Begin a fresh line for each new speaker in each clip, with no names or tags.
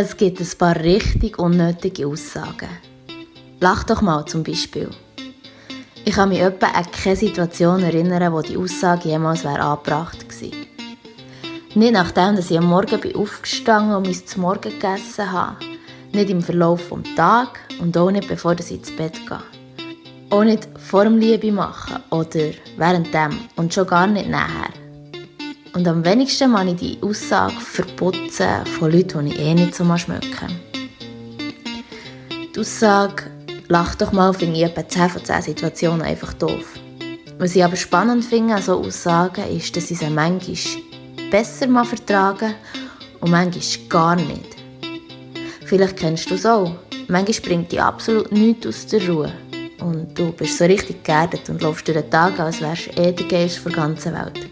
Es gibt ein paar richtig unnötige Aussagen. Lach doch mal zum Beispiel. Ich kann mich etwa an keine Situation erinnern, wo die Aussage jemals angebracht gewesen wäre. Nicht nachdem, dass ich am Morgen aufgestanden und mein Morgen gegessen habe. Nicht im Verlauf des Tages und auch nicht bevor ich ins Bett gehe. Auch nicht vor dem Liebe machen oder währenddem und schon gar nicht nachher. Und am wenigsten kann ich die Aussage verputzen von Leuten, die ich nicht so schmecken. Die Aussage «Lach doch mal» finde ich etwa 10 von 10 Situationen einfach doof. Was ich aber spannend finde an solchen Aussagen ist, dass ich sie manchmal besser vertragen und manchmal gar nicht. Vielleicht kennst du es auch. Manchmal bringt dich absolut nichts aus der Ruhe. Und du bist so richtig geerdet und läufst durch den Tag, als wärst du der Geist der ganzen Welt.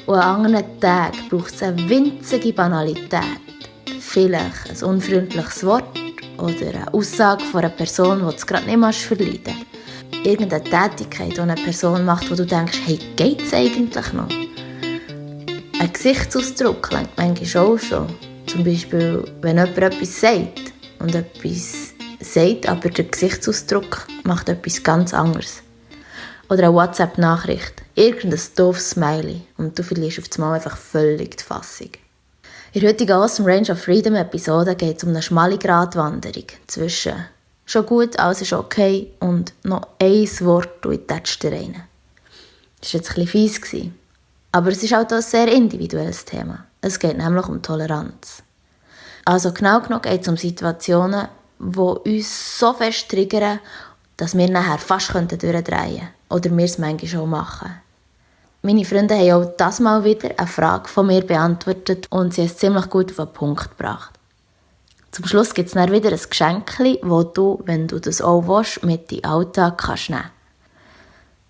Und an anderen Tagen braucht es eine winzige Banalität. Vielleicht ein unfreundliches Wort oder eine Aussage von einer Person, die du gerade nicht verleiden kannst. Irgendeine Tätigkeit, die eine Person macht, wo du denkst, hey, geht es eigentlich noch? Ein Gesichtsausdruck lenkt manchmal auch schon. Zum Beispiel, wenn jemand etwas sagt und etwas sagt, aber der Gesichtsausdruck macht etwas ganz anderes. Oder eine WhatsApp-Nachricht, irgendein doofes Smiley und du verlierst auf einmal einfach völlig die Fassung. In der heutigen Awesome Range of Freedom Episode geht es um eine schmale Gratwanderung zwischen «schon gut, alles ist okay» und noch ein Wort und ich tätsch dir rein. Das war jetzt ein bisschen fies, aber es ist auch ein sehr individuelles Thema. Es geht nämlich um Toleranz. Also genau genommen geht es um Situationen, die uns so fest triggern, dass wir nachher fast durchdrehen könnten. Oder wir es manchmal auch machen. Meine Freunde haben auch das Mal wieder eine Frage von mir beantwortet und sie haben es ziemlich gut auf den Punkt gebracht. Zum Schluss gibt es dann wieder ein Geschenkchen, das du, wenn du das auch willst, mit in den Alltag kannst nehmen.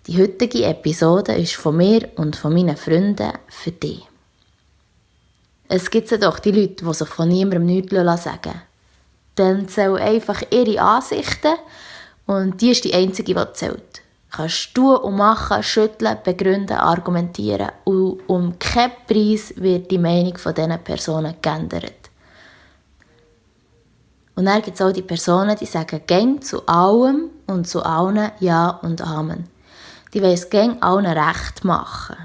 Die heutige Episode ist von mir und von meinen Freunden für dich. Es gibt ja doch die Leute, die sich von niemandem nichts sagen lassen. Dann zählen einfach ihre Ansichten und die ist die einzige, die zählt. Du kannst tun und machen, schütteln, begründen, argumentieren und um keinen Preis wird die Meinung von diesen Personen geändert. Und dann gibt es auch die Personen, die sagen «Gäng» zu allem und zu allen «Ja» und «Amen». Die wollen es «Gäng» allen recht machen.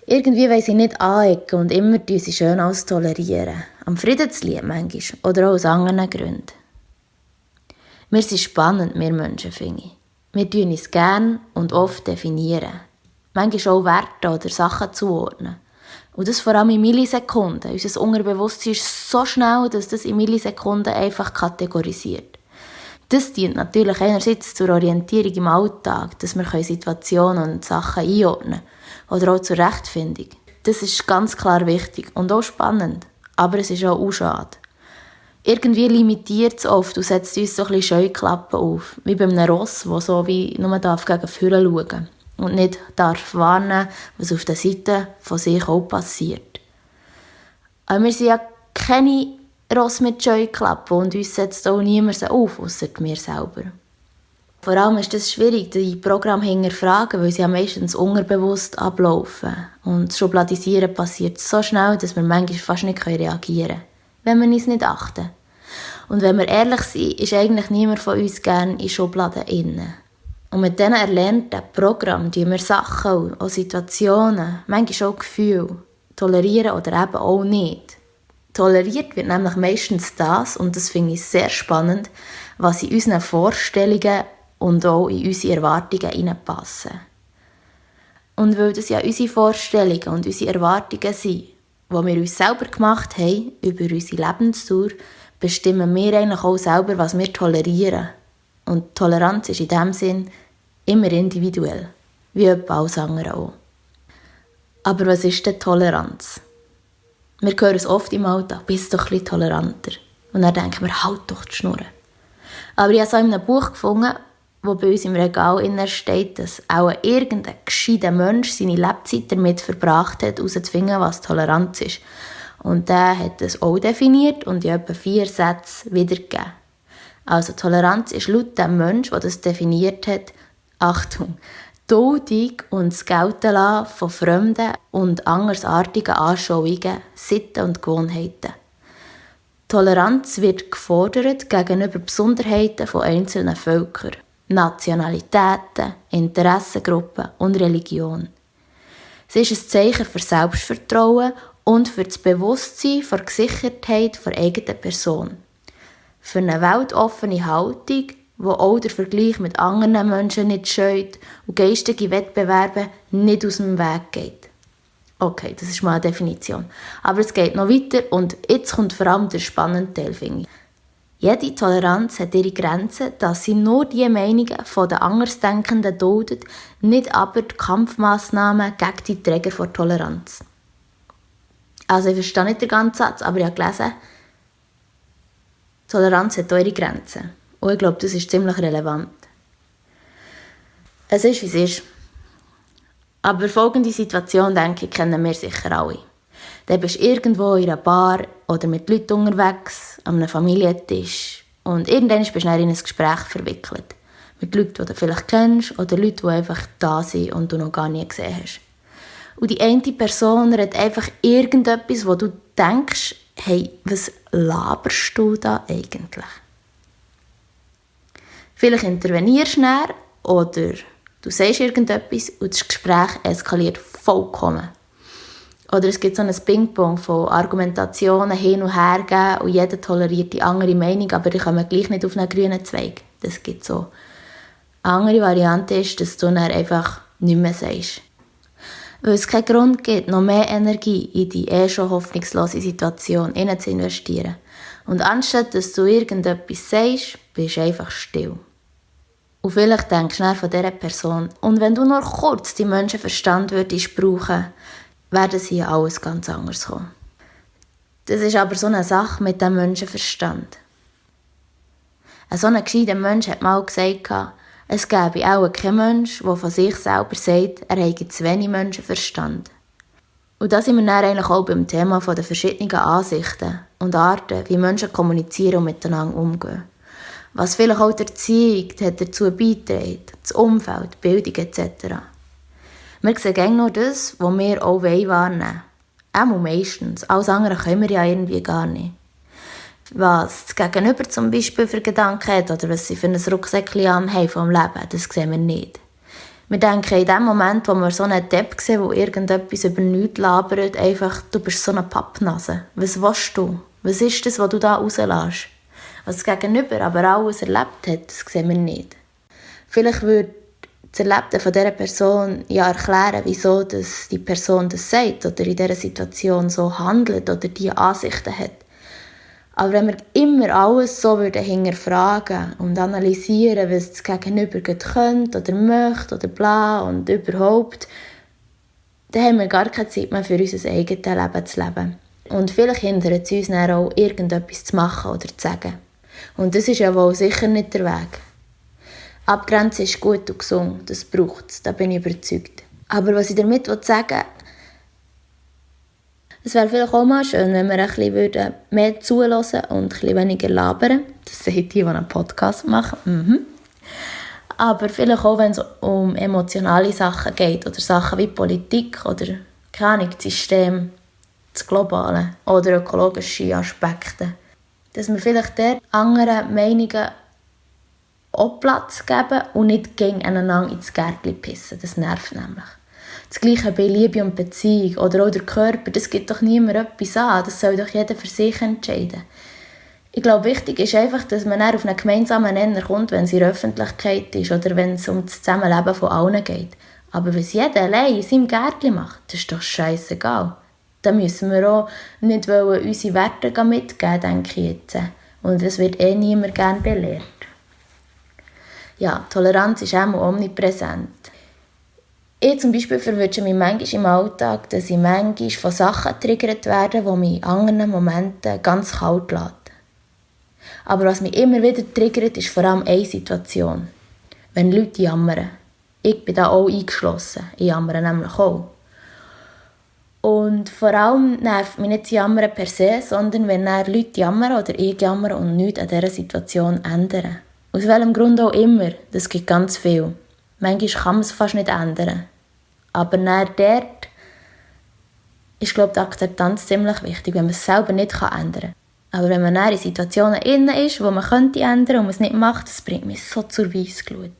Irgendwie wollen sie nicht anecken und immer tun sie schön alles tolerieren. Am Friedenslied manchmal oder auch aus anderen Gründen. Wir sind spannend, wir Menschen, finde ich. Wir tun uns gerne und oft definieren. Manchmal auch Werte oder Sachen zuordnen. Und das vor allem in Millisekunden. Unser Unterbewusstsein ist so schnell, dass das in Millisekunden einfach kategorisiert. Das dient natürlich einerseits zur Orientierung im Alltag, dass wir Situationen und Sachen einordnen können. Oder auch zur Rechtfindung. Das ist ganz klar wichtig und auch spannend. Aber es ist auch schade. Irgendwie limitiert es oft und setzt uns so ein bisschen Scheuklappen auf. Wie bei einem Ross, das so wie nur gegen vorne schauen darf. Und nicht darf warnen, was auf der Seite von sich auch passiert. Aber wir sind ja keine Ross mit Scheuklappen und uns setzt auch niemand auf, ausser wir selber. Vor allem ist es schwierig, die Programme hinterfragen, weil sie ja meistens unterbewusst ablaufen. Und das Schubladisieren passiert so schnell, dass wir manchmal fast nicht reagieren können, wenn wir uns nicht achten. Und wenn wir ehrlich sind, ist eigentlich niemand von uns gerne in Schubladen inne. Und mit diesen erlernten Programmen tun wir Sachen, auch Situationen, manchmal auch Gefühle, tolerieren oder eben auch nicht. Toleriert wird nämlich meistens das, und das finde ich sehr spannend, was in unseren Vorstellungen und auch in unsere Erwartungen hineinpassen. Und weil das ja unsere Vorstellungen und unsere Erwartungen sind, die wir uns selber gemacht haben, über unsere Lebensdauer, bestimmen wir eigentlich auch selber, was wir tolerieren. Und Toleranz ist in diesem Sinn immer individuell, wie etwa alles andere auch. Aber was ist denn Toleranz? Wir hören es oft im Alltag, bist doch ein bisschen toleranter. Und dann denken wir, halt doch die Schnur. Aber ich habe so in einem Buch gefunden, wo bei uns im Regal steht, dass auch irgendein gescheiter Mensch seine Lebzeit damit verbracht hat, herauszufinden, was Toleranz ist. Und der hat es auch definiert und in etwa 4 Sätzen wiedergegeben. Also Toleranz ist laut dem Mensch, der das definiert hat, Achtung, Duldung und das Geltenlassen von fremden und andersartigen Anschauungen, Sitten und Gewohnheiten. Toleranz wird gefordert gegenüber Besonderheiten von einzelnen Völkern, Nationalitäten, Interessengruppen und Religion. Sie ist ein Zeichen für Selbstvertrauen und für das Bewusstsein der Gesichertheit der eigenen Person. Für eine weltoffene Haltung, die auch der Vergleich mit anderen Menschen nicht scheut und geistige Wettbewerbe nicht aus dem Weg geht. Okay, das ist mal eine Definition. Aber es geht noch weiter und jetzt kommt vor allem der spannende Teil, finde ich. Jede Toleranz hat ihre Grenzen, dass sie nur die Meinungen der Andersdenkenden duldet, nicht aber die Kampfmassnahmen gegen die Träger von Toleranz. Also ich verstehe nicht den ganzen Satz, aber ich habe gelesen, Toleranz hat ihre Grenzen. Und ich glaube, das ist ziemlich relevant. Es ist, wie es ist. Aber folgende Situation, denke ich, kennen wir sicher alle. Dann bist du irgendwo in einer Bar oder mit Leuten unterwegs, an einem Familientisch. Und irgendwann bist du dann in ein Gespräch verwickelt. Mit Leuten, die du vielleicht kennst oder Leuten, die einfach da sind und du noch gar nie gesehen hast. Und die eine Person redet einfach irgendetwas, wo du denkst, hey, was laberst du da eigentlich? Vielleicht intervenierst du schnell oder du sagst irgendetwas und das Gespräch eskaliert vollkommen. Oder es gibt so ein Ping-Pong von Argumentationen hin und her geben und jeder toleriert die andere Meinung, aber die kommen gleich nicht auf einen grünen Zweig. Das gibt so. Eine andere Variante ist, dass du dann einfach nichts mehr sagst. Weil es keinen Grund gibt, noch mehr Energie in die schon hoffnungslose Situation zu investieren. Und anstatt dass du irgendetwas sagst, bist du einfach still. Und vielleicht denkst du dann von dieser Person, und wenn du nur kurz die Menschenverstand würdest brauchen, wäre es hier alles ganz anders kommen. Das ist aber so eine Sache mit dem Menschenverstand. So ein gescheiter Mensch hat mal gesagt, es gäbe auch keinen Mensch, der von sich selber sagt, er habe zu wenig Menschenverstand. Und da sind wir dann eigentlich auch beim Thema der verschiedenen Ansichten und Arten, wie Menschen kommunizieren und miteinander umgehen. Was vielleicht auch die Erziehung hat dazu beitragen, das Umfeld, die Bildung etc. Wir sehen gerne nur das, was wir auch wahrnehmen wollen. Auch meistens. Alles andere können wir ja irgendwie gar nicht. Was das Gegenüber zum Beispiel für Gedanken hat oder was sie für ein Rucksäckchen haben vom Leben, das sehen wir nicht. Wir denken in dem Moment, wo wir so einen Depp sehen, der irgendetwas über nichts labert, einfach, du bist so eine Pappnase. Was willst du? Was ist das, was du da rauslässt? Was das Gegenüber aber alles erlebt hat, das sehen wir nicht. Vielleicht würde das Erlebte von dieser Person ja erklären, wieso dass die Person das sagt oder in dieser Situation so handelt oder diese Ansichten hat. Aber wenn wir immer alles so hinterfragen und analysieren, was das Gegenüber könnte oder möchte oder bla und überhaupt, dann haben wir gar keine Zeit mehr für unser eigenes Leben zu leben. Und vielleicht hindert es uns dann auch, irgendetwas zu machen oder zu sagen. Und das ist ja wohl sicher nicht der Weg. Abgrenzen ist gut und gesund, das braucht es, da bin ich überzeugt. Aber was ich damit sagen will, es wäre vielleicht auch mal schön, wenn wir ein bisschen mehr zuhören und ein bisschen weniger labern. Das sind die einen Podcast machen. Aber vielleicht auch, wenn es um emotionale Sachen geht oder Sachen wie Politik oder keine Ahnung, das System, das Globale oder ökologische Aspekte. Dass wir vielleicht dort anderen Meinungen auch Platz geben und nicht gegeneinander ins Gärtchen pissen. Das nervt nämlich. Das Gleiche bei Liebe und Beziehung oder auch der Körper, das gibt doch niemand etwas an. Das soll doch jeder für sich entscheiden. Ich glaube, wichtig ist einfach, dass man dann auf einen gemeinsamen Nenner kommt, wenn es in der Öffentlichkeit ist oder wenn es um das Zusammenleben von allen geht. Aber was jeder allein in seinem Gärtchen macht, das ist doch scheissegal. Da müssen wir auch nicht unsere Werte mitgeben, denke ich jetzt. Und es wird niemand gerne belehrt. Ja, Toleranz ist auch omnipräsent. Ich zum Beispiel verwünsche mich manchmal im Alltag, dass ich manchmal von Sachen getriggert werde, die mich in anderen Momenten ganz kalt lassen. Aber was mich immer wieder triggert, ist vor allem eine Situation. Wenn Leute jammern. Ich bin da auch eingeschlossen. Ich jammere nämlich auch. Und vor allem nervt mich nicht das Jammern per se, sondern wenn Leute jammern oder ich jammere und nichts an dieser Situation ändern. Aus welchem Grund auch immer, das gibt ganz viel. Manchmal kann man es fast nicht ändern. Aber dann dort ist, glaube ich, die Akzeptanz ziemlich wichtig, wenn man es selber nicht ändern kann. Aber wenn man dann in Situationen innen ist, wo man könnte ändern und man es nicht macht, das bringt mich so zur Weissglut.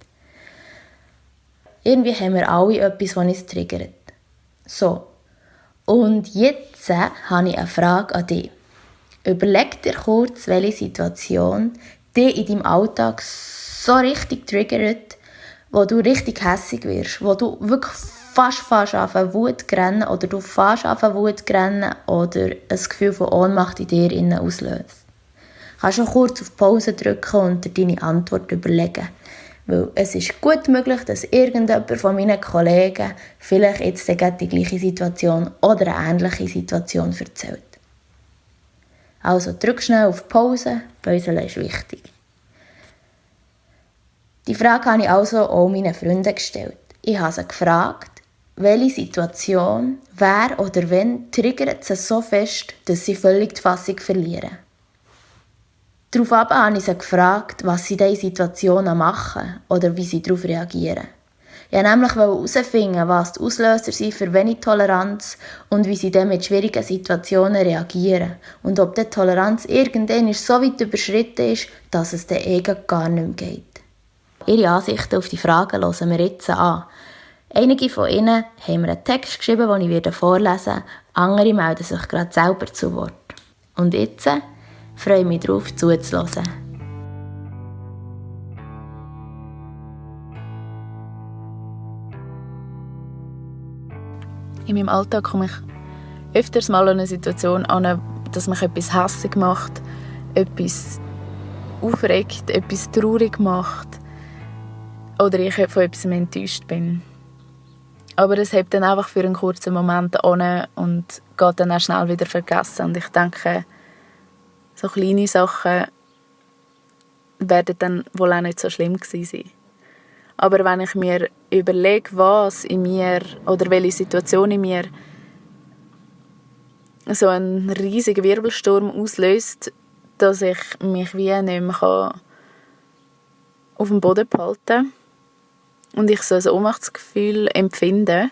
Irgendwie haben wir alle etwas, das uns triggert. So. Und jetzt habe ich eine Frage an dich. Überleg dir kurz, welche Situation dich in deinem Alltag so richtig triggert, wo du richtig hässig wirst, wo du wirklich fast anfangen Wut zu rennen oder du fast anfangen Wut zu rennen oder ein Gefühl von Ohnmacht in dir innen auslöst. Du kannst schon kurz auf Pause drücken und dir deine Antwort überlegen. Weil es ist gut möglich, dass irgendjemand von meinen Kollegen vielleicht jetzt die gleiche Situation oder eine ähnliche Situation erzählt. Also drück schnell auf Pause, Pausen ist wichtig. Die Frage habe ich also auch meinen Freunden gestellt. Ich habe sie gefragt, welche Situation, wer oder wen triggert sie so fest, dass sie völlig die Fassung verlieren. Daraufhin habe ich sie gefragt, was sie in diesen Situationen machen oder wie sie darauf reagieren. Ich wollte nämlich herausfinden, was die Auslöser sind für wenig Toleranz und wie sie dann mit schwierigen Situationen reagieren. Und ob die Toleranz irgendwann so weit überschritten ist, dass es den gar nicht mehr geht. Ihre Ansichten auf die Fragen hören wir jetzt an. Einige von ihnen haben mir einen Text geschrieben, den ich vorlesen werde. Andere melden sich gerade selber zu Wort. Und jetzt freue ich mich darauf, zuzuhören.
In meinem Alltag komme ich öfters mal an eine Situation an, dass mich etwas hässig macht, etwas aufregt, etwas traurig macht oder ich von etwas enttäuscht bin. Aber es hält dann einfach für einen kurzen Moment an und geht dann auch schnell wieder vergessen. Und ich denke, so kleine Sachen werden dann wohl auch nicht so schlimm gewesen sein. Aber wenn ich mir überlege, was in mir oder welche Situation in mir so einen riesigen Wirbelsturm auslöst, dass ich mich wie nicht mehr auf dem Boden behalten kann und ich so ein Ohnmachtsgefühl empfinde,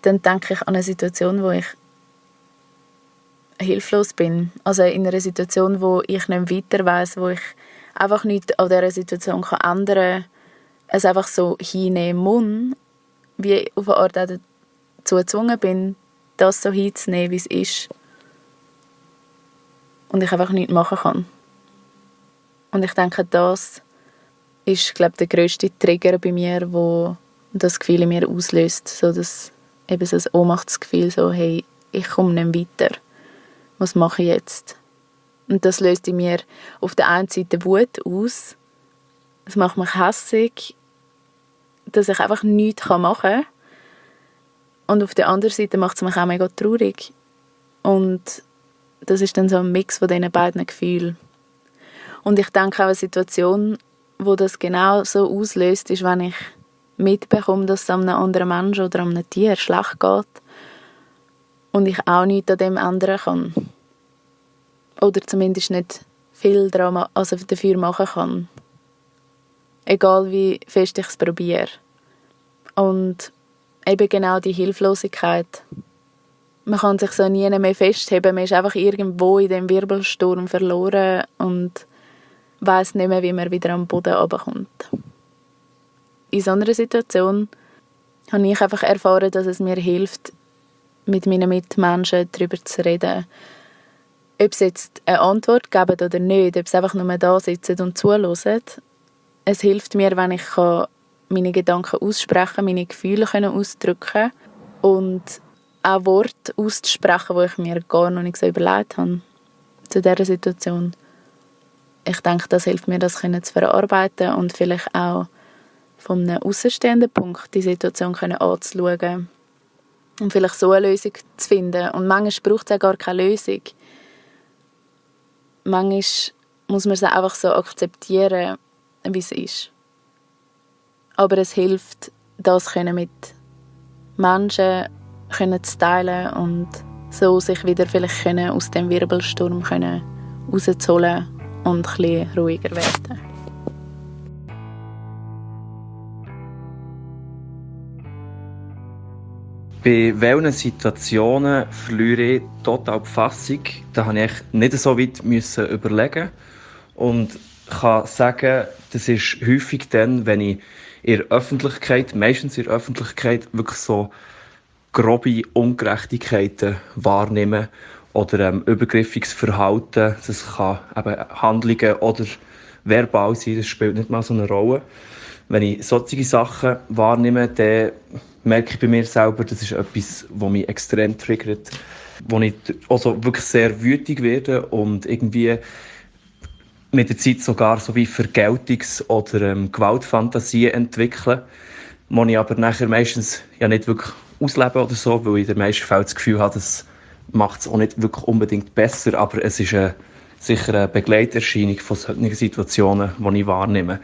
dann denke ich an eine Situation, wo ich hilflos bin. Also in einer Situation, wo ich nicht weiter weiss, wo ich einfach nichts an dieser Situation ändern kann, es einfach so hinnehmen muss, wie auf eine Art auch dazu gezwungen bin, das so hinzunehmen, wie es ist. Und ich einfach nichts machen kann. Und ich denke, das ist, glaube ich, der grösste Trigger bei mir, wo das Gefühl in mir auslöst. So eben so ein Ohnmachtsgefühl, so, hey, ich komme nicht weiter. Was mache ich jetzt? Und das löst in mir auf der einen Seite Wut aus. Es macht mich hässig, dass ich einfach nichts machen kann. Und auf der anderen Seite macht es mich auch mega traurig. Und das ist dann so ein Mix von diesen beiden Gefühlen. Und ich denke auch, eine Situation, wo das genau so auslöst, ist, wenn ich mitbekomme, dass es einem anderen Menschen oder einem Tier schlecht geht und ich auch nichts an dem ändern kann. Oder zumindest nicht viel dafür machen kann. Egal wie fest ich es probiere. Und eben genau die Hilflosigkeit. Man kann sich so nie mehr festheben. Man ist einfach irgendwo in dem Wirbelsturm verloren und weiss nicht mehr, wie man wieder am Boden runterkommt. In so einer Situation habe ich einfach erfahren, dass es mir hilft, mit meinen Mitmenschen darüber zu reden. Ob sie jetzt eine Antwort geben oder nicht, ob sie einfach nur da sitzen und zuhören. Es hilft mir, wenn ich meine Gedanken aussprechen kann, meine Gefühle ausdrücken kann und auch Worte auszusprechen, die ich mir gar noch nicht so überlegt habe zu dieser Situation. Ich denke, das hilft mir, das zu verarbeiten und vielleicht auch von einem aussenstehenden Punkt die Situation anzuschauen und vielleicht so eine Lösung zu finden. Und manchmal braucht es auch gar keine Lösung. Manchmal muss man es einfach so akzeptieren, wie es ist. Aber es hilft, das mit Menschen zu teilen und so sich wieder vielleicht aus dem Wirbelsturm rauszuholen und ein bisschen ruhiger werden.
Bei welchen Situationen verliere ich total die Fassung? Da musste ich nicht so weit überlegen. Und kann sagen, das ist häufig dann, wenn ich meistens in der Öffentlichkeit, wirklich so grobe Ungerechtigkeiten wahrnehme oder übergriffiges Verhalten. Das kann eben Handlungen oder verbal sein, das spielt nicht mal so eine Rolle. Wenn ich solche Sachen wahrnehme, dann merke ich bei mir selber, das ist etwas, was mich extrem triggert, wo ich also wirklich sehr wütig werde und irgendwie mit der Zeit sogar so wie Vergeltungs- oder Gewaltfantasien entwickeln, die ich aber nachher meistens ja nicht wirklich ausleben oder so, weil ich in den meisten Fällen das Gefühl habe, das macht es auch nicht wirklich unbedingt besser, aber es ist sicher eine Begleiterscheinung von solchen Situationen, die ich wahrnehme.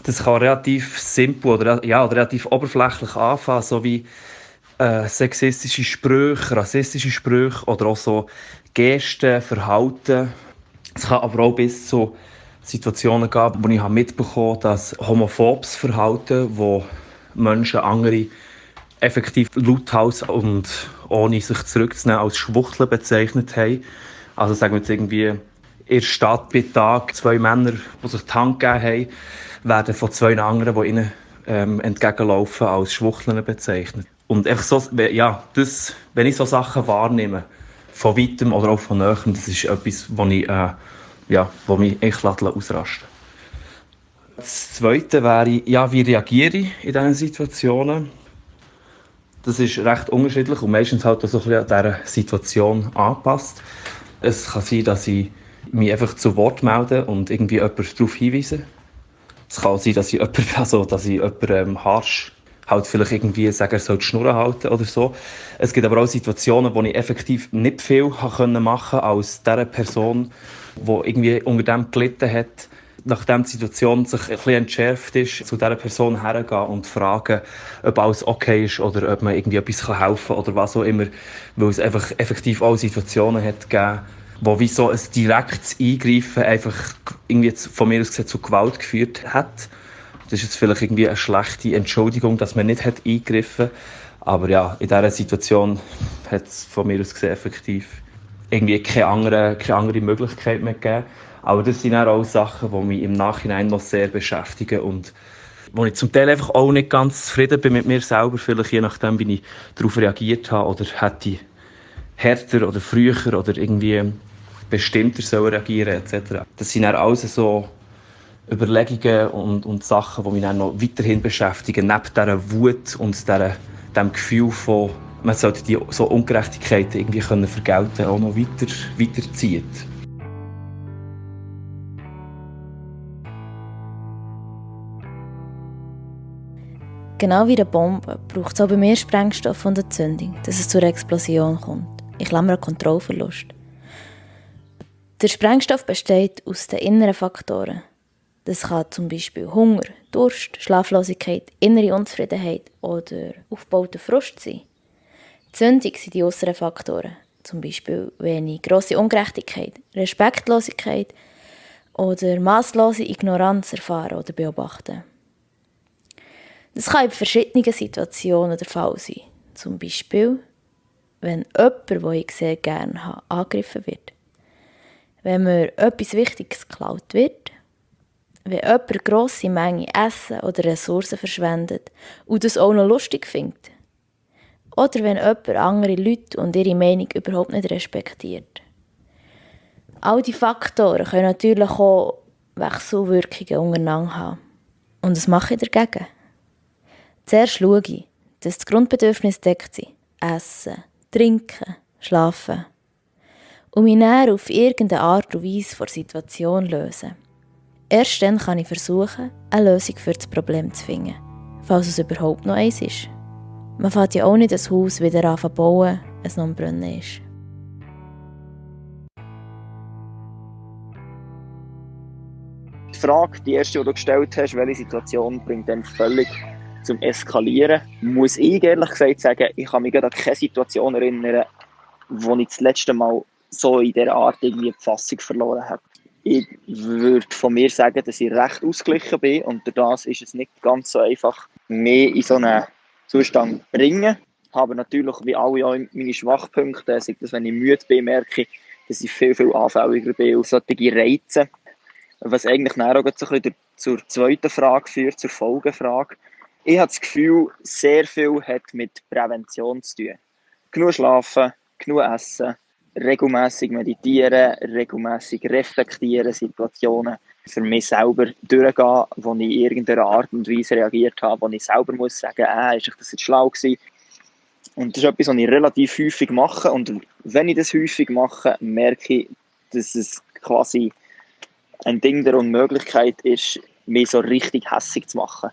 Das kann relativ simpel oder relativ oberflächlich anfangen, so wie sexistische Sprüche, rassistische Sprüche oder auch so Gesten, Verhalten. Es kann aber auch bis zu Situationen gehen, wo ich mitbekommen habe, dass homophobes Verhalten, wo Menschen andere effektiv lauthals und ohne sich zurückzunehmen als Schwuchteln bezeichnet haben. Also sagen wir jetzt irgendwie in der Stadt bei Tag 2 Männer, die sich die Hand gegeben haben, werden von 2 anderen, die ihnen entgegenlaufen, als Schwuchteln bezeichnet. Und einfach so, ja, das, wenn ich so Sachen wahrnehme, von weitem oder auch von nahem, das ist etwas, wo mich echt ausrasten lässt. Das Zweite wäre, ja, wie reagiere ich in diesen Situationen? Das ist recht unterschiedlich und meistens halt auch so ein bisschen an dieser Situation angepasst. Es kann sein, dass ich mich einfach zu Wort melde und irgendwie jemanden darauf hinweise. Es kann auch sein, dass ich jemanden harsch halt vielleicht irgendwie sagen, er soll die Schnur halten oder so. Es gibt aber auch Situationen, wo ich effektiv nicht viel machen konnte als dieser Person, die irgendwie unter dem gelitten hat. Nachdem die Situation sich ein bisschen entschärft ist, zu dieser Person hergehen und fragen, ob alles okay ist oder ob man irgendwie etwas helfen kann oder was auch immer. Weil es einfach effektiv auch Situationen hat gegeben, wo wie so ein direktes Eingreifen einfach irgendwie von mir aus gesehen zu Gewalt geführt hat. Das ist jetzt vielleicht irgendwie eine schlechte Entschuldigung, dass man nicht hat eingegriffen hat. Aber ja, in dieser Situation hat es von mir aus gesehen effektiv irgendwie keine andere Möglichkeit mehr gegeben. Aber das sind auch Sachen, die mich im Nachhinein noch sehr beschäftigen und wo ich zum Teil einfach auch nicht ganz zufrieden bin mit mir selber, vielleicht je nachdem, wie ich darauf reagiert habe oder hätte härter oder früher oder irgendwie bestimmter reagieren etc. Das sind dann alles so Überlegungen und Sachen, die mich dann noch weiterhin beschäftigen, neben dieser Wut und diesem Gefühl von, man sollte die so Ungerechtigkeiten irgendwie vergelten können, auch noch weiterzieht.
Genau wie eine Bombe braucht es auch bei mir Sprengstoff und eine Zündung, dass es zu einer Explosion kommt. Ich klammere Kontrollverlust. Der Sprengstoff besteht aus den inneren Faktoren. Das kann zum Beispiel Hunger, Durst, Schlaflosigkeit, innere Unzufriedenheit oder aufgebauter Frust sein. Die Zündung sind die äußeren Faktoren, zum Beispiel wenn ich grosse Ungerechtigkeit, Respektlosigkeit oder masslose Ignoranz erfahre oder beobachte. Das kann in verschiedenen Situationen der Fall sein. Zum Beispiel, wenn jemand, den ich sehr gerne habe, angegriffen wird. Wenn mir etwas Wichtiges geklaut wird. Wenn jemand eine grosse Menge Essen oder Ressourcen verschwendet und das auch noch lustig findet. Oder wenn jemand andere Leute und ihre Meinung überhaupt nicht respektiert. All diese Faktoren können natürlich auch Wechselwirkungen untereinander haben. Und was mache ich dagegen? Zuerst schaue ich, dass die Grundbedürfnisse deckt sind. Essen, trinken, schlafen. Und mich dann auf irgendeine Art und Weise von der Situation lösen. Erst dann kann ich versuchen, eine Lösung für das Problem zu finden, falls es überhaupt noch eins ist. Man fängt ja auch nicht das Haus wieder an zu bauen, wenn es noch am Brennen ist.
Die Frage, die erste, die du gestellt hast, welche Situation bringt dann völlig zum Eskalieren, muss ich ehrlich gesagt sagen, ich kann mich gerade an keine Situation erinnern, wo ich das letzte Mal so in dieser Art irgendwie die Fassung verloren habe. Ich würde von mir sagen, dass ich recht ausgeglichen bin und durch das ist es nicht ganz so einfach, mich in so einen Zustand zu bringen. habe natürlich wie alle auch meine Schwachpunkte, sei das, wenn ich müde bin, merke ich, dass ich viel, viel anfälliger bin auf solche Reize. Was eigentlich dann auch so ein bisschen zur zweiten Frage führt, zur Folgefrage. Ich habe das Gefühl, sehr viel hat mit Prävention zu tun. Genug schlafen, genug essen, regelmässig meditieren, regelmässig reflektieren, Situationen für mich selber durchgehen, wo ich in irgendeiner Art und Weise reagiert habe, wo ich selber muss sagen, ist das jetzt schlau gewesen? Und das ist etwas, was ich relativ häufig mache. Und wenn ich das häufig mache, merke ich, dass es quasi ein Ding der Unmöglichkeit ist, mich so richtig hässig zu machen.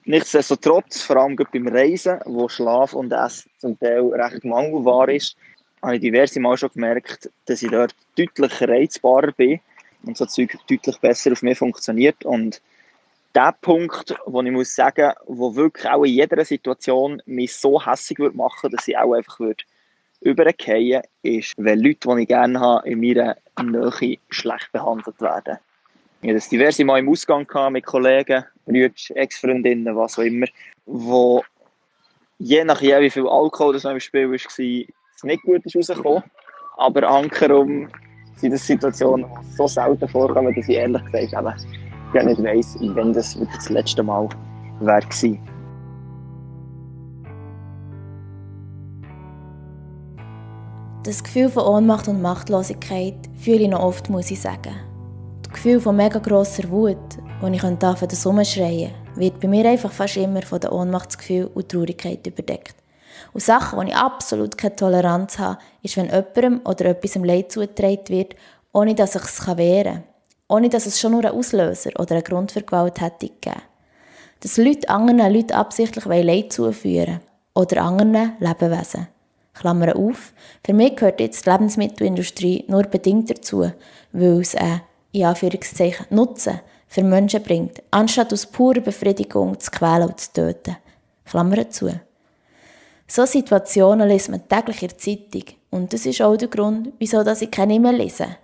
Nichtsdestotrotz, vor allem beim Reisen, wo Schlaf und Essen zum Teil recht mangelbar ist, habe ich diverse Mal schon gemerkt, dass ich dort deutlich reizbarer bin und so Zeug deutlich besser auf mich funktioniert. Und der Punkt, wo ich muss sagen, wo wirklich auch in jeder Situation mich so hässig würde machen, dass ich auch einfach würde übergehen, ist, wenn Leute, die ich gerne habe, in meiner Nähe schlecht behandelt werden. Ich hatte das diverse Mal im Ausgang mit Kollegen, Brüdern, Ex-Freundinnen, was auch immer, wo je nachdem, wie viel Alkohol das noch im Spiel war, es nicht gut ist rausgekommen. Aber ankerum sind das Situationen, die so selten vorkommen, dass ich ehrlich gesagt gar nicht weiss, wenn das wirklich das letzte Mal war.
Das Gefühl von Ohnmacht und Machtlosigkeit fühle ich noch oft, muss ich sagen. Das Gefühl von mega grosser Wut, wo ich anfangen das Rumschreien, wird bei mir einfach fast immer von dem Ohnmachtsgefühl und Traurigkeit überdeckt. Und Sachen, wo ich absolut keine Toleranz habe, ist, wenn jemandem oder etwas im Leid zugetragen wird, ohne dass ich es wehren kann. Ohne dass es schon nur einen Auslöser oder einen Grund für Gewalt hätte gegeben. Dass Leute anderen Leuten absichtlich Leid zuführen oder anderen Lebewesen. Klammer auf, für mich gehört jetzt die Lebensmittelindustrie nur bedingt dazu, weil es einen, in Anführungszeichen, Nutzen für Menschen bringt, anstatt aus purer Befriedigung zu quälen und zu töten. Klammer zu. So Situationen liest man täglich in der Zeitung und das ist auch der Grund, wieso ich keine mehr lese.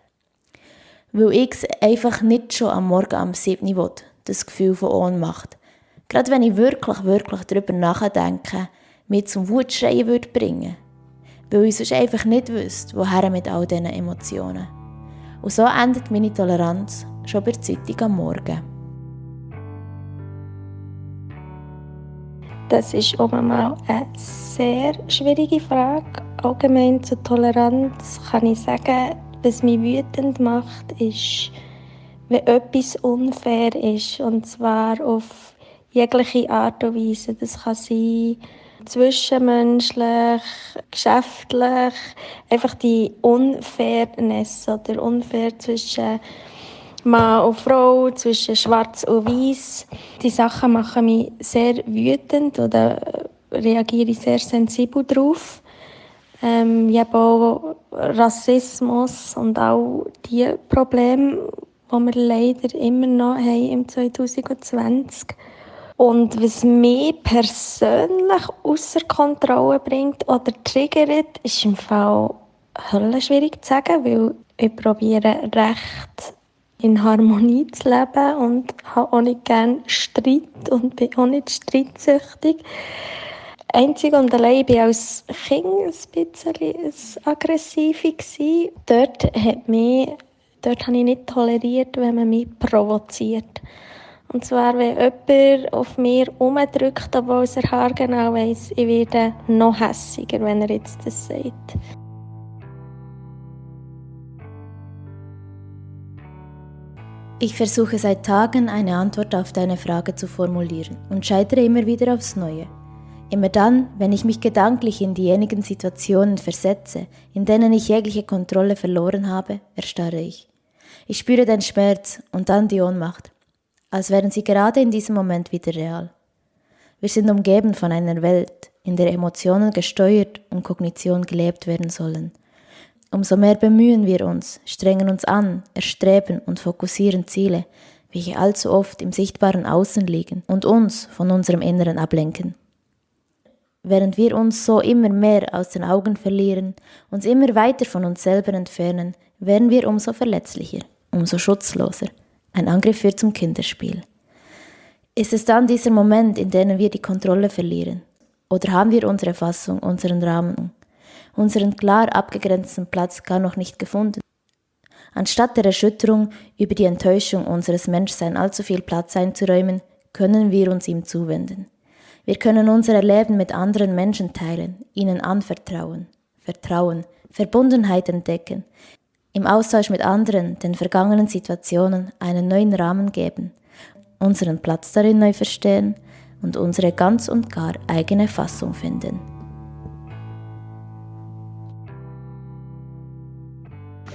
Weil ich es einfach nicht schon am Morgen am 7. will, das Gefühl von Ohnmacht. Gerade wenn ich wirklich darüber nachdenke, mich zum Wutschreien würde bringen. Weil ich sonst einfach nicht wüsste, woher mit all diesen Emotionen. Und so endet meine Toleranz schon bei der Zeitung am Morgen.
Das ist auch mal eine sehr schwierige Frage. Allgemein zur Toleranz kann ich sagen, was mich wütend macht, ist, wenn etwas unfair ist. Und zwar auf jegliche Art und Weise. Das kann sein zwischenmenschlich, geschäftlich, einfach die Unfairness oder unfair zwischen Mann und Frau, zwischen Schwarz und Weiß. Die Sachen machen mich sehr wütend oder reagiere ich sehr sensibel drauf. Ich habe auch Rassismus und auch die Probleme, die wir leider immer noch haben im 2020. Und was mich persönlich außer Kontrolle bringt oder triggert, ist im Fall höllenschwierig zu sagen, weil ich probiere recht in Harmonie zu leben und habe auch nicht gerne Streit und bin auch nicht streitsüchtig. Einzig und allein war ich als Kind ein bisschen aggressiv. Dort habe ich nicht toleriert, wenn man mich provoziert. Und zwar, wenn jemand auf mir rumdrückt, obwohl er haargenau weiss, ich werde noch hässiger, wenn er jetzt das sagt.
Ich versuche seit Tagen, eine Antwort auf deine Frage zu formulieren und scheitere immer wieder aufs Neue. Immer dann, wenn ich mich gedanklich in diejenigen Situationen versetze, in denen ich jegliche Kontrolle verloren habe, erstarre ich. Ich spüre den Schmerz und dann die Ohnmacht, als wären sie gerade in diesem Moment wieder real. Wir sind umgeben von einer Welt, in der Emotionen gesteuert und Kognition gelebt werden sollen. Umso mehr bemühen wir uns, strengen uns an, erstreben und fokussieren Ziele, welche allzu oft im sichtbaren Außen liegen und uns von unserem Inneren ablenken. Während wir uns so immer mehr aus den Augen verlieren, uns immer weiter von uns selber entfernen, werden wir umso verletzlicher, umso schutzloser. Ein Angriff wird zum Kinderspiel. Ist es dann dieser Moment, in dem wir die Kontrolle verlieren? Oder haben wir unsere Fassung, unseren Rahmen, unseren klar abgegrenzten Platz gar noch nicht gefunden? Anstatt der Erschütterung über die Enttäuschung unseres Menschseins allzu viel Platz einzuräumen, können wir uns ihm zuwenden. Wir können unser Erleben mit anderen Menschen teilen, ihnen anvertrauen, Vertrauen, Verbundenheit entdecken, im Austausch mit anderen, den vergangenen Situationen einen neuen Rahmen geben, unseren Platz darin neu verstehen und unsere ganz und gar eigene Fassung finden.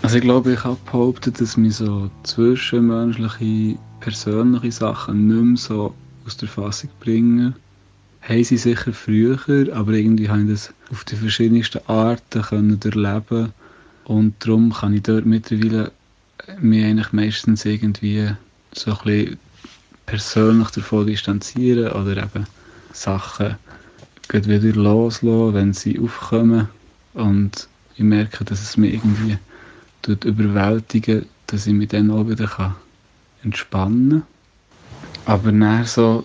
Also ich glaube, ich habe behauptet, dass mich so zwischenmenschliche, persönliche Sachen nicht mehr so aus der Fassung bringen. Haben sie sicher früher, aber irgendwie habe ich das auf die verschiedensten Arten können erleben. Und darum kann ich dort mittlerweile mich eigentlich meistens irgendwie so ein bisschen persönlich davon distanzieren oder eben Sachen wieder loslassen, wenn sie aufkommen. Und ich merke, dass es mich irgendwie überwältigen, dass ich mich dann auch wieder entspannen kann. Aber dann so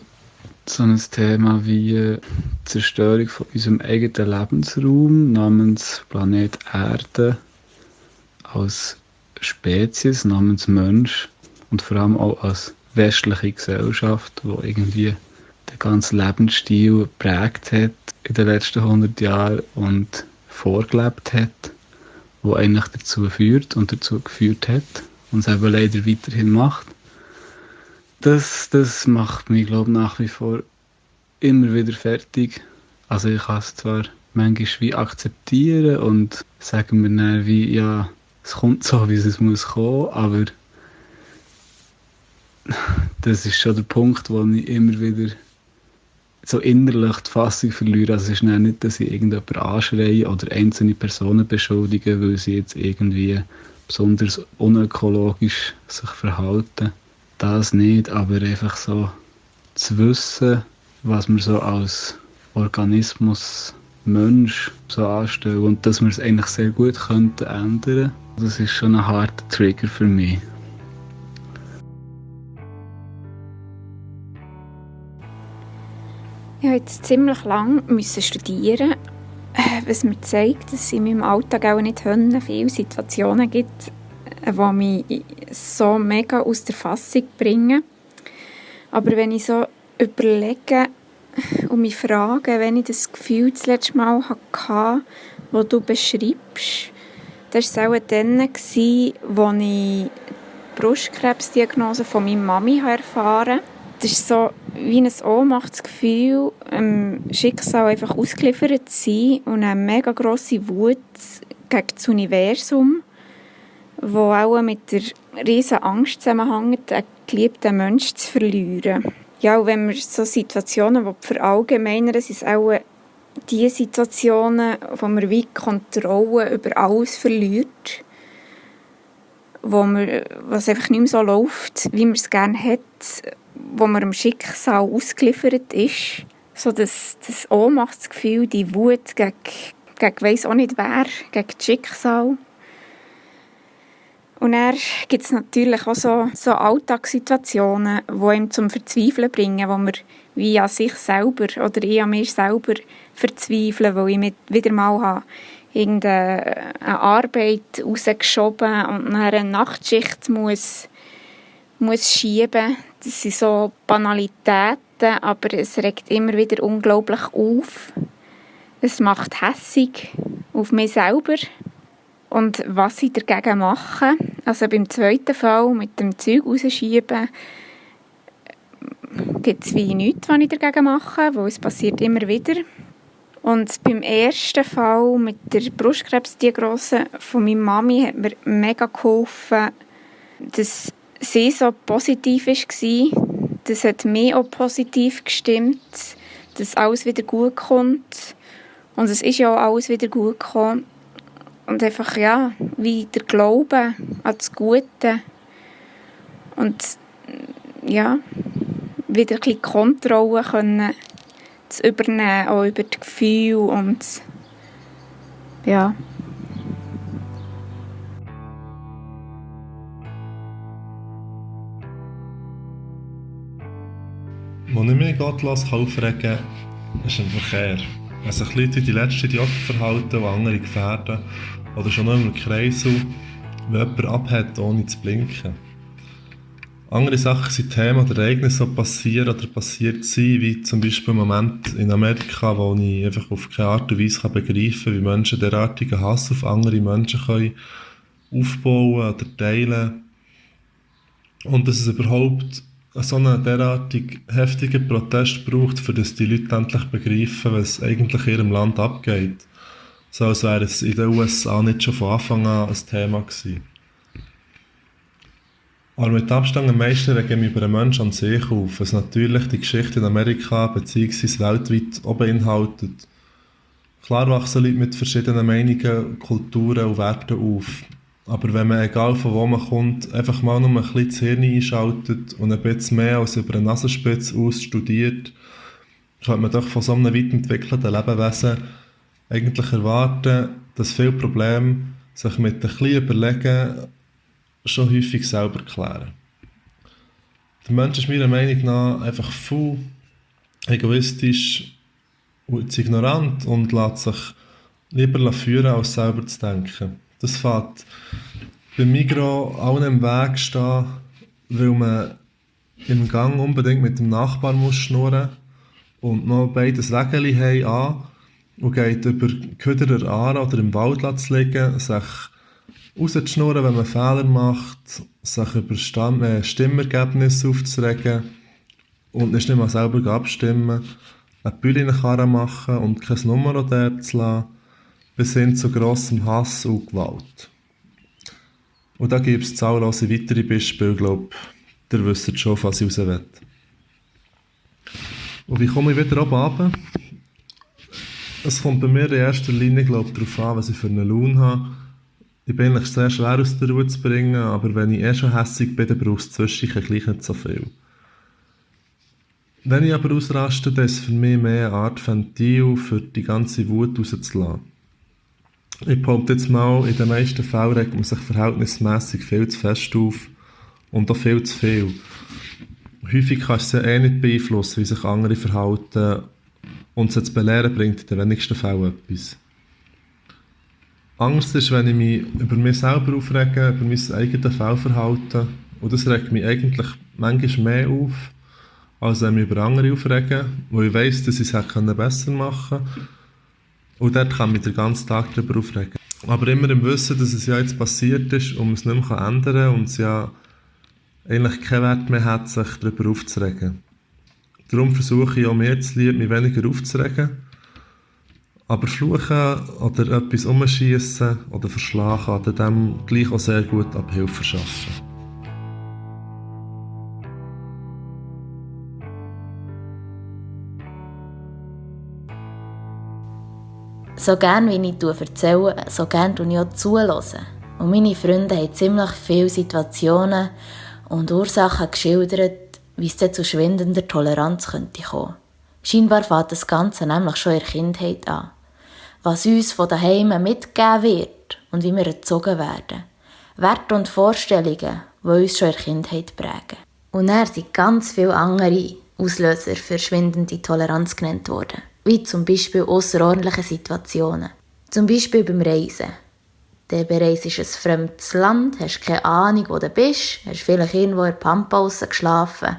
ein Thema wie die Zerstörung von unserem eigenen Lebensraum namens Planet Erde als Spezies, namens Mensch und vor allem auch als westliche Gesellschaft, die irgendwie den ganzen Lebensstil geprägt hat in den letzten 100 Jahren und vorgelebt hat, wo eigentlich dazu führt und dazu geführt hat und es eben leider weiterhin macht. Das macht mich, glaube ich, nach wie vor immer wieder fertig. Also ich kann es zwar manchmal wie akzeptieren und sagen mir dann wie, ja, es kommt so, wie es muss kommen, aber das ist schon der Punkt, wo ich immer wieder so innerlich die Fassung verliere. Also es ist nicht, dass ich irgendjemanden anschreie oder einzelne Personen beschuldige, weil sie jetzt irgendwie besonders unökologisch sich verhalten. Das nicht, aber einfach so zu wissen, was wir so als Organismus, Mensch so anstellen und dass wir es eigentlich sehr gut könnten ändern. Das ist schon ein harter Trigger für mich.
Ich musste jetzt ziemlich lange studieren, was mir zeigt, dass es in meinem Alltag auch nicht viele Situationen gibt, die mich so mega aus der Fassung bringen. Aber wenn ich so überlege und mich frage, wenn ich das Gefühl das letzte Mal hatte, das du beschreibst, das war es auch dann, als ich die Brustkrebsdiagnose von meiner Mami erfahren habe. Das ist so wie ein Ohnmachtsgefühl, Schicksal einfach ausgeliefert zu sein und eine mega grosse Wut gegen das Universum, wo auch mit der riesen Angst zusammenhängt, einen geliebten Menschen zu verlieren. Ja, und wenn wir so Situationen verallgemeinern, sind es auch die Situationen, wo man wie Kontrolle über alles verliert, was einfach nicht mehr so läuft, wie man es gerne hat, wo man dem Schicksal ausgeliefert ist. So das Ohnmachtsgefühl, die Wut gegen weiss auch nicht wer, gegen das Schicksal. Und dann gibt es natürlich auch so Alltagssituationen, die einem zum Verzweifeln bringen, wo man wie an sich selber oder ich an mir selber verzweifle, weil ich mich wieder mal habe irgendeine Arbeit rausgeschoben und dann eine Nachtschicht muss schieben. Das sind so Banalitäten, aber es regt immer wieder unglaublich auf. Es macht hässig auf mich selber. Und was ich dagegen mache, also beim zweiten Fall mit dem Zeug rausschieben, gibt es wie nichts, was ich dagegen mache, weil es passiert immer wieder. Und beim ersten Fall mit der Brustkrebsdiagnose von meiner Mami hat mir mega geholfen, dass sie so positiv war. Das hat mich auch positiv gestimmt, dass alles wieder gut kommt. Und es ist ja auch alles wieder gut gekommen. Und einfach, ja, wie der Glaube an das Gute. Und ja, wieder ein bisschen Kontrolle können zu übernehmen, auch über das Gefühl und ja.
Als ich mich Gott aufregen lasse, ist im Verkehr. Wenn sich Leute die letzten Idioten verhalten, die andere gefährden, oder schon noch im Kreisel, wenn jemand abhält, ohne zu blinken. Andere Sachen sind Themen oder Ereignisse, die passieren oder passiert sind, wie zum Beispiel im Moment in Amerika, wo ich einfach auf keine Art und Weise begreifen kann, wie Menschen derartigen Hass auf andere Menschen können aufbauen oder teilen. Und dass es überhaupt so einen derartig heftigen Protest braucht, für das die Leute endlich begreifen, was eigentlich in ihrem Land abgeht. So als wäre es in den USA nicht schon von Anfang an ein Thema gewesen. Aber mit Abstand am meisten rege ich mich über den Menschen an sich auf, was natürlich die Geschichte in Amerika bzw. weltweit auch beinhaltet. Klar wachsen Leute mit verschiedenen Meinungen, Kulturen und Werten auf. Aber wenn man, egal von wo man kommt, einfach mal nur ein bisschen das Hirn einschaltet und ein bisschen mehr als über eine Nasenspitze aus studiert, könnte man doch von so einem weit entwickelten Lebewesen eigentlich erwarten, dass viele Probleme sich mit ein bisschen Überlegen schon häufig selber klären. Der Mensch ist meiner Meinung nach einfach faul, egoistisch und ignorant und lässt sich lieber führen, als selber zu denken. Das fängt beim Migros allen im Weg stehen, weil man im Gang unbedingt mit dem Nachbarn muss schnurren und noch beides Wägeli haben an und geht über Köder der Aare oder im Wald zu liegen, sich rauszuschnurren, wenn man Fehler macht, sich über Stimmergebnisse aufzuregen und nicht mal selber abstimmen, eine Bühne in den Karren machen und kein Nummer dort zu lassen, bis hin zu grossem Hass und Gewalt. Und da gibt es zahllose weitere Beispiele, glaube ich. Ihr wisst schon, was ich raus will. Und wie komme ich wieder oben runter? Es kommt bei mir in erster Linie, glaube ich, darauf an, was ich für eine Laune habe. Ich bin eigentlich sehr schwer aus der Ruhe zu bringen, aber wenn ich schon hässig bin, dann braucht es zwischendurch gleich nicht so viel. Wenn ich aber ausraste, dann ist es für mich mehr eine Art Ventil, für die ganze Wut rauszulassen. Ich behaupte jetzt mal, in den meisten Fällen regt man sich verhältnismäßig viel zu fest auf und auch viel zu viel. Häufig kannst du es ja nicht beeinflussen, wie sich andere verhalten, und sie zu belehren bringt in den wenigsten Fällen etwas. Angst ist, wenn ich mich über mich selber aufrege, über mein eigenes Fehlverhalten, und das regt mich eigentlich manchmal mehr auf, als wenn ich mich über andere aufrege, weil ich weiss, dass ich es besser machen kann. Und dort kann ich mich den ganzen Tag darüber aufregen. Aber immer im Wissen, dass es ja jetzt passiert ist und man es nicht mehr ändern kann und es ja eigentlich keinen Wert mehr hat, sich darüber aufzuregen. Darum versuche ich auch mehr zu lieben, mich weniger aufzuregen. Aber fluchen oder etwas umschiessen oder verschlagen oder dem gleich auch sehr gut Abhilfe verschaffen.
So gern wie ich erzähle, so gern tue ich auch zuhören. Und meine Freunde haben ziemlich viele Situationen und Ursachen geschildert, wie es dann zu schwindender Toleranz könnte kommen. Scheinbar fängt das Ganze nämlich schon in der Kindheit an. Was uns von daheim mitgegeben wird und wie wir erzogen werden. Werte und Vorstellungen, die uns schon in der Kindheit prägen. Und dann sind ganz viele andere Auslöser für schwindende Toleranz genannt worden. Wie zum Beispiel ausserordentliche Situationen. Zum Beispiel beim Reisen. Du bereist ein fremdes Land, hast keine Ahnung, wo du bist, hast vielleicht irgendwo in der Pampa geschlafen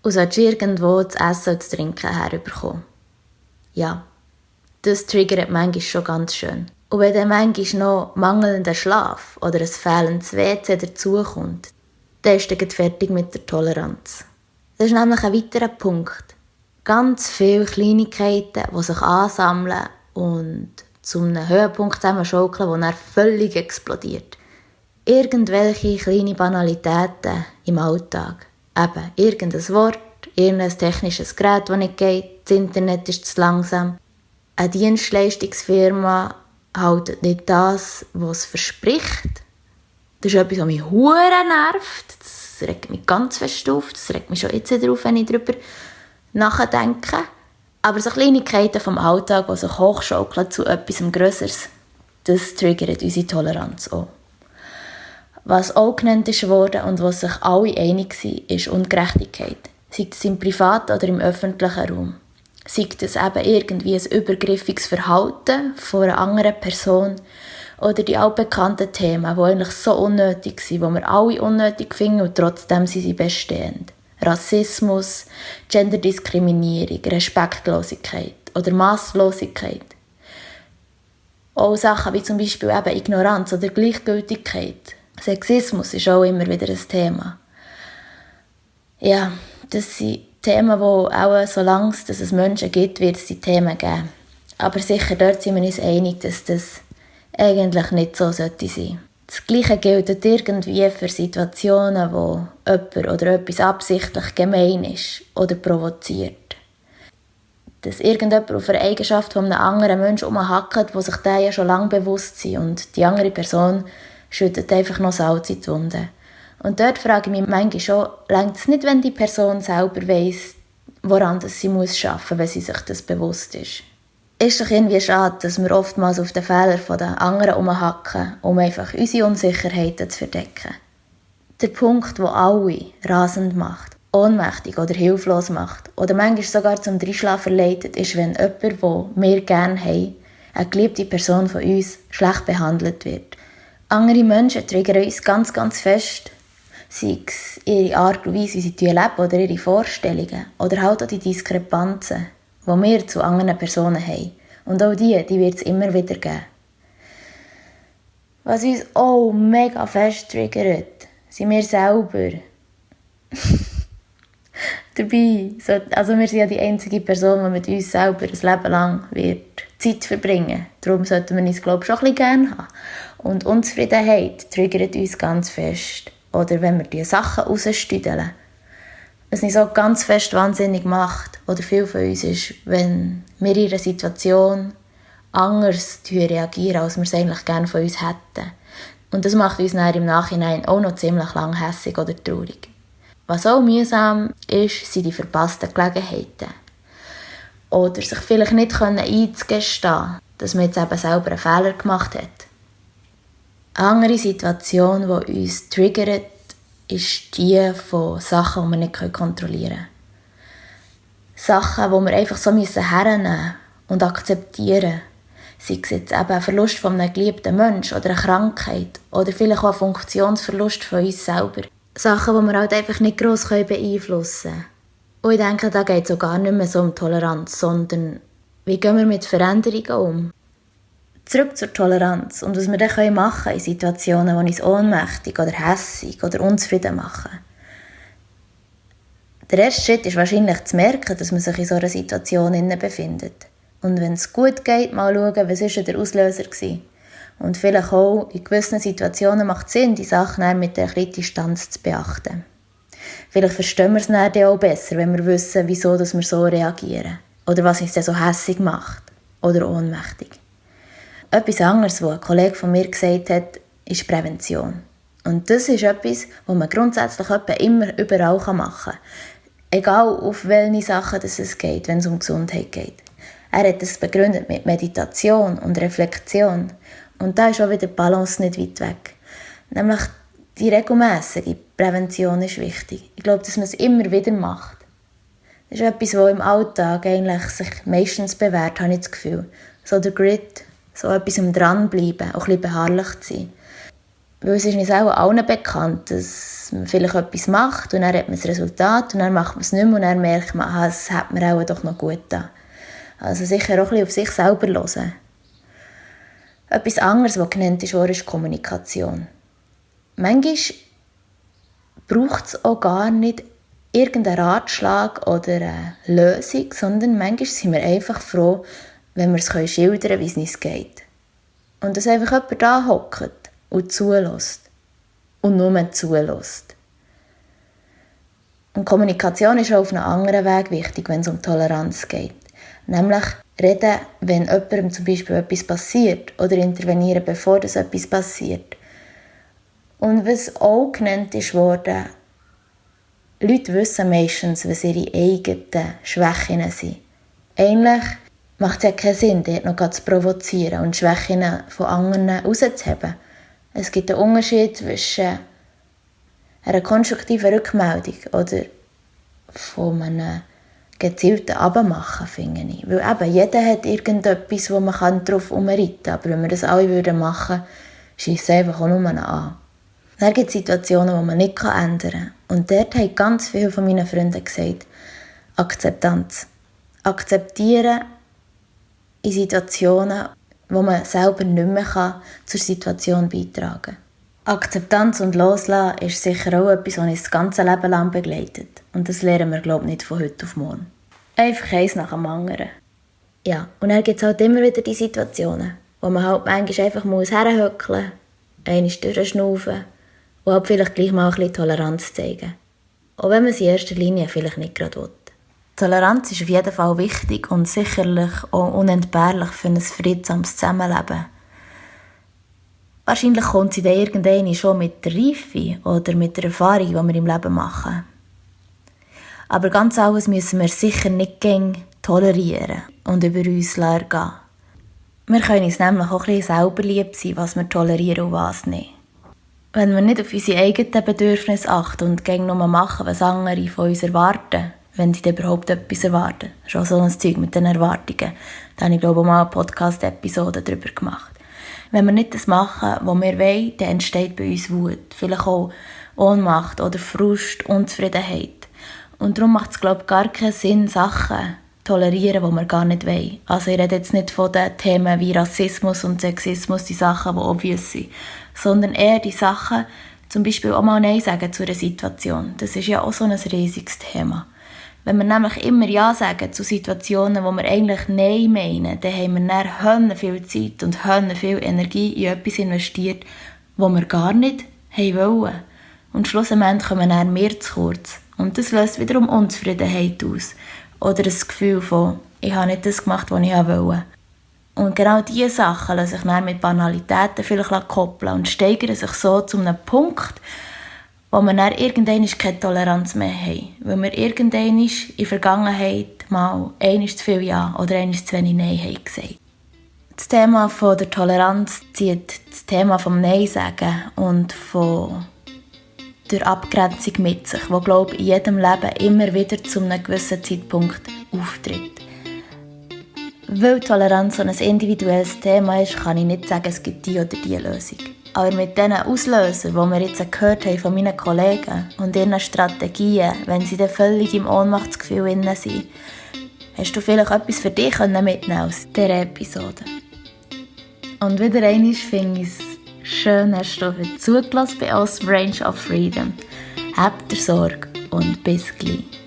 und sollst irgendwo das Essen und das Trinken herbekommen. Ja, das triggert manchmal schon ganz schön. Und wenn dann manchmal noch mangelnder Schlaf oder ein fehlendes WC dazukommt, dann ist du fertig mit der Toleranz. Das ist nämlich ein weiterer Punkt. Ganz viele Kleinigkeiten, die sich ansammeln und zu einem Höhepunkt zusammenschaukeln, der dann völlig explodiert. Irgendwelche kleine Banalitäten im Alltag. Eben, irgendein Wort, irgendein technisches Gerät, das nicht geht, das Internet ist zu langsam. Eine Dienstleistungsfirma hält nicht das, was es verspricht. Das ist etwas, was mich verdammt nervt. Das regt mich ganz fest auf. Das regt mich schon jetzt wieder auf, wenn ich darüber nachdenke. Aber so Kleinigkeiten vom Alltag, die sich hochschaukeln zu etwas Grösseres, das triggert unsere Toleranz auch. Was auch genannt wurde und was sich alle einig sind, ist Ungerechtigkeit. Sei es im privaten oder im öffentlichen Raum. Sei das eben irgendwie ein übergriffiges Verhalten von einer anderen Person oder die altbekannten Themen, die eigentlich so unnötig sind, die wir alle unnötig finden und trotzdem sind sie bestehend. Rassismus, Genderdiskriminierung, Respektlosigkeit oder Masslosigkeit. Auch Sachen wie zum Beispiel eben Ignoranz oder Gleichgültigkeit. Sexismus ist auch immer wieder ein Thema. Ja, das sind Themen, die auch, solange es Menschen gibt, wird es die Themen geben. Aber sicher, dort sind wir uns einig, dass das eigentlich nicht so sollte sein. Das Gleiche gilt irgendwie für Situationen, wo jemand oder etwas absichtlich gemein ist oder provoziert. Dass irgendjemand auf eine Eigenschaft von einem anderen Menschen umhackt, wo sich der ja schon lange bewusst ist und die andere Person schüttet einfach noch Salz in die Wunde. Und dort frage ich mich manchmal schon, reicht es nicht, wenn die Person selber weiss, woran sie arbeiten muss, wenn sie sich das bewusst ist. Ist doch irgendwie schade, dass wir oftmals auf den Fehlern der anderen umhacken, um einfach unsere Unsicherheiten zu verdecken. Der Punkt, der alle rasend macht, ohnmächtig oder hilflos macht oder manchmal sogar zum Dreinschlafen verleitet, ist, wenn jemand, den wir gerne haben, eine geliebte Person von uns, schlecht behandelt wird. Andere Menschen triggern uns ganz, ganz fest. Sei es ihre Art und Weise, wie sie leben oder ihre Vorstellungen oder halt auch die Diskrepanzen, die wir zu anderen Personen haben. Und auch die wird es immer wieder geben. Was uns auch mega fest triggert, sind wir selber. Dabei, also wir sind ja die einzige Person, die mit uns selber ein Leben lang wird Zeit verbringen. Darum sollten wir uns, glaube ich, schon ein bisschen gerne haben. Und Unzufriedenheit triggert uns ganz fest. Oder wenn wir die Sachen rausstüdeln. Was uns auch ganz fest wahnsinnig macht, oder viel von uns ist, wenn wir in einer Situation anders reagieren, als wir es eigentlich gerne von uns hätten. Und das macht uns dann im Nachhinein auch noch ziemlich lang hässig oder traurig. Was auch mühsam ist, sind die verpassten Gelegenheiten. Oder sich vielleicht nicht einzugestehen, dass man jetzt eben selber einen Fehler gemacht hat. Eine andere Situation, die uns triggert, ist die von Sachen, die wir nicht kontrollieren können. Sachen, die wir einfach so hernehmen und akzeptieren. Sei es jetzt eben ein Verlust von einem geliebten Menschen oder eine Krankheit oder vielleicht auch ein Funktionsverlust von uns selber. Sachen, die wir halt einfach nicht gross beeinflussen können. Und ich denke, da geht es auch gar nicht mehr so um Toleranz, sondern wie gehen wir mit Veränderungen um? Zurück zur Toleranz und was wir dann machen können in Situationen, die uns ohnmächtig oder hässig oder unzufrieden machen. Der erste Schritt ist wahrscheinlich zu merken, dass man sich in so einer Situation befindet. Und wenn es gut geht, mal schauen, was war der Auslöser war. Und vielleicht auch in gewissen Situationen macht es Sinn, die Sachen mit der Distanz zu beachten. Vielleicht verstehen wir es dann auch besser, wenn wir wissen, wieso wir so reagieren. Oder was uns dann so hässig macht oder ohnmächtig. Etwas anderes, was ein Kollege von mir gesagt hat, ist Prävention. Und das ist etwas, was man grundsätzlich immer überall machen kann. Egal auf welche Sachen es geht, wenn es um Gesundheit geht. Er hat es begründet mit Meditation und Reflexion. Und da ist auch wieder die Balance nicht weit weg. Nämlich die regelmäßige Prävention ist wichtig. Ich glaube, dass man es immer wieder macht. Das ist etwas, was im Alltag eigentlich sich meistens bewährt, habe ich das Gefühl. So der Grit, so etwas am Dranbleiben, auch ein bisschen beharrlich zu sein. Weil es ist uns auch allen bekannt, dass man vielleicht etwas macht und dann hat man das Resultat und dann macht man es nicht mehr und dann merkt man, es hat mir auch doch noch gut getan. Also sicher auch ein bisschen auf sich selber hören. Etwas anderes, was genannt ist, ist Kommunikation. Manchmal braucht es auch gar nicht irgendeinen Ratschlag oder eine Lösung, sondern manchmal sind wir einfach froh, wenn wir es schildern können, wie es uns geht. Und dass einfach jemand da hockt und zulässt. Und nur zulässt. Und Kommunikation ist auch auf einem anderen Weg wichtig, wenn es um Toleranz geht. Nämlich reden, wenn jemandem zum Beispiel etwas passiert oder intervenieren, bevor das etwas passiert. Und was auch genannt ist worden, Leute wissen meistens, was ihre eigenen Schwächen sind. Eigentlich macht es ja keinen Sinn, dort noch zu provozieren und Schwächen von anderen rauszuheben. Es gibt einen Unterschied zwischen einer konstruktiven Rückmeldung oder von einem gezielten Abmachen, finde ich. Weil eben, jeder hat irgendetwas, wo man drauf herumreiten kann. Aber wenn wir das alle machen würden, schiesst es einfach auch nur an. Dann gibt es Situationen, die man nicht ändern kann. Und dort haben ganz viele von meinen Freunden gesagt, Akzeptanz. Akzeptieren in Situationen, wo man selber nicht mehr zur Situation beitragen kann. Akzeptanz und Loslassen ist sicher auch etwas, was uns das ganze Leben lang begleitet. Und das lernen wir, glaube ich, nicht von heute auf morgen. Einfach eins nach dem anderen. Ja, und dann gibt es halt immer wieder die Situationen, wo man halt manchmal einfach herhöckeln muss, einmal durchschnaufen und halt vielleicht gleich mal ein bisschen Toleranz zeigen. Auch wenn man es in erster Linie vielleicht nicht gerade will. Toleranz ist auf jeden Fall wichtig und sicherlich auch unentbehrlich für ein friedsames Zusammenleben. Wahrscheinlich kommt sie dann irgendwann schon mit der Reife oder mit der Erfahrung, die wir im Leben machen. Aber ganz alles müssen wir sicher nicht gängig tolerieren und über uns ergehen. Wir können uns nämlich auch ein bisschen selber lieb sein, was wir tolerieren und was nicht. Wenn wir nicht auf unsere eigenen Bedürfnisse achten und gängig nur machen, was andere von uns erwarten, wenn sie überhaupt etwas erwarten. Schon so ein Zeug mit den Erwartungen. Da habe ich, glaube ich, mal eine Podcast-Episode darüber gemacht. Wenn wir nicht das machen, was wir wollen, dann entsteht bei uns Wut. Vielleicht auch Ohnmacht oder Frust, Unzufriedenheit. Und darum macht es, glaube ich, gar keinen Sinn, Sachen tolerieren, die wir gar nicht wollen. Also ich rede jetzt nicht von den Themen wie Rassismus und Sexismus, die Sachen, die obvious sind, sondern eher die Sachen, zum Beispiel auch mal Nein sagen zu einer Situation. Das ist ja auch so ein riesiges Thema. Wenn wir nämlich immer Ja sagen zu Situationen, wo wir eigentlich Nein meinen, dann haben wir dann viel Zeit und viel Energie in etwas investiert, wo wir gar nicht wollen. Und schlussendlich kommen dann wir zu kurz. Und das löst wiederum Unzufriedenheit aus. Oder das Gefühl von, ich habe nicht das gemacht, was ich wollte. Und genau diese Sachen lassen sich dann mit Banalitäten vielleicht koppeln und steigern sich so zu einem Punkt, wo wir dann irgendwann keine Toleranz mehr haben. Weil wir irgendwann in der Vergangenheit mal einmal zu viel Ja oder einmal zu wenig Nein haben gesagt. Das Thema von der Toleranz zieht das Thema vom Nein sagen und von der Abgrenzung mit sich, die, glaube ich, in jedem Leben immer wieder zu einem gewissen Zeitpunkt auftritt. Weil Toleranz so ein individuelles Thema ist, kann ich nicht sagen, es gibt die oder die Lösung. Aber mit diesen Auslösern, die wir jetzt gehört haben von meinen Kollegen und ihren Strategien, wenn sie dann völlig im Ohnmachtsgefühl sind, hast du vielleicht etwas für dich mitnehmen aus dieser Episode. Und wieder einmal finde ich es schön, hast du heute zugelassen bei uns Range of Freedom. Habt ihr Sorge und bis gleich.